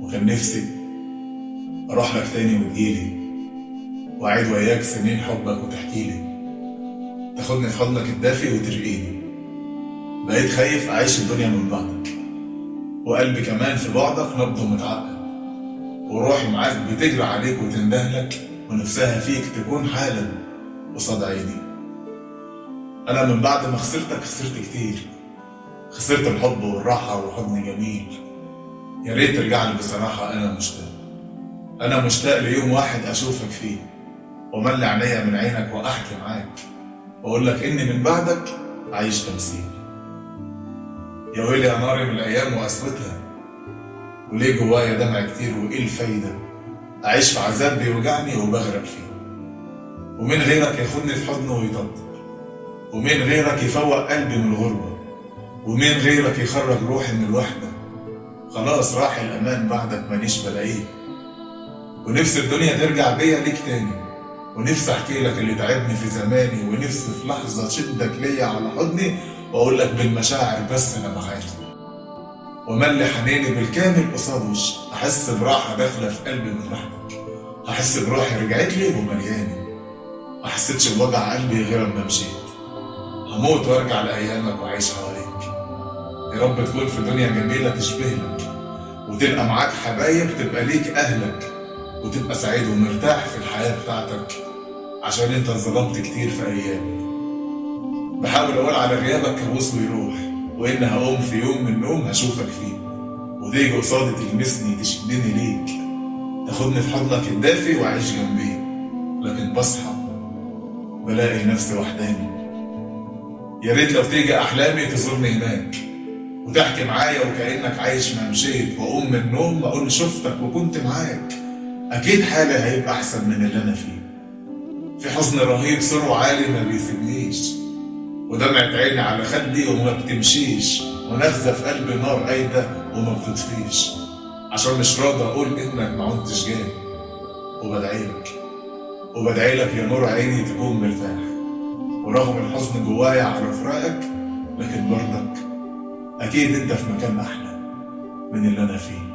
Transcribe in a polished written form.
وكان نفسي اروح لك تاني وتجيلي واعيد وياك سنين حبك وتحكيلي، تاخدني في حضنك الدافي وترقيني. بقيت خايف اعيش الدنيا من بعدك، وقلبي كمان في بعدك نبضه متعقد، وروحي معاك بتجري عليك وتندهلك، ونفسها فيك تكون حالا قصاد عيني. انا من بعد ما خسرتك خسرت كتير، خسرت الحب والراحة وحضن جميل. يا ريت ترجع لي بصراحة، أنا مشتاق ليوم واحد أشوفك فيه، وملي عينيا من عينك وأحكي معاك، وأقول لك إني من بعدك عايش تمثيل. يا ويلي يا ناري من الأيام وقسوتها، وليه جوايا دمع كتير وإيه الفايدة؟ أعيش في عذاب بيوجعني وبغرق فيه، ومين غيرك ياخدني في حضنه ويطبطب، ومين غيرك يفوق قلبي من الغربة، ومين غيرك يخرج روحي من الوحدة. خلاص راح الأمان بعدك مانيش بلاقيه، ونفس الدنيا ترجع بيا ليك تاني، ونفسي احكي لك اللي تعبني في زماني، ونفسي في لحظة شدك ليا على حضني واقول لك بالمشاعر بس انا معاك، وملي حنيني بالكامل قصاد وشي، احس براحة داخلة في قلبي من رحمتك، احس بروحي رجعت لي وملياني، ما حسيتش بوجع قلبي غير اما مشيت. هموت وارجع لايامك واعيش حواليك، يا رب تكون في دنيا جميلة تشبه لك، وتلقى معاك حبايب تبقى ليك اهلك، وتبقى سعيد ومرتاح في الحياة بتاعتك، عشان انت ظلمت كتير في ايامي. بحاول اقول على غيابك كابوس ويروح، وان هقوم في يوم من النوم هشوفك فيه، وتيجي قصادي تلمسني تشدني ليك، تاخدني في حضنك الدافي واعيش جنبيك. لكن بصحى بلاقي نفسي وحداني. يا ريت لو تيجي احلامي تزورني هناك، وتحكي معايا وكأنك عايش ما مشيت، واقوم من النوم اقول شفتك وكنت معاك. اكيد حالي هيبقى احسن من اللي انا فيه، في حزن رهيب سره عالي ما بيسيبنيش، ودمعة عيني على خدي وما بتمشيش، ونغزة في قلبي نار قايدة وما بتطفيش، عشان مش راضي اقول انك ما عدتش جاي. وبدعيلك يا نور عيني تكون مرتاح، ورغم الحزن جوايا على فراقك، لكن برضك اكيد انت في مكان احلى من اللي انا فيه.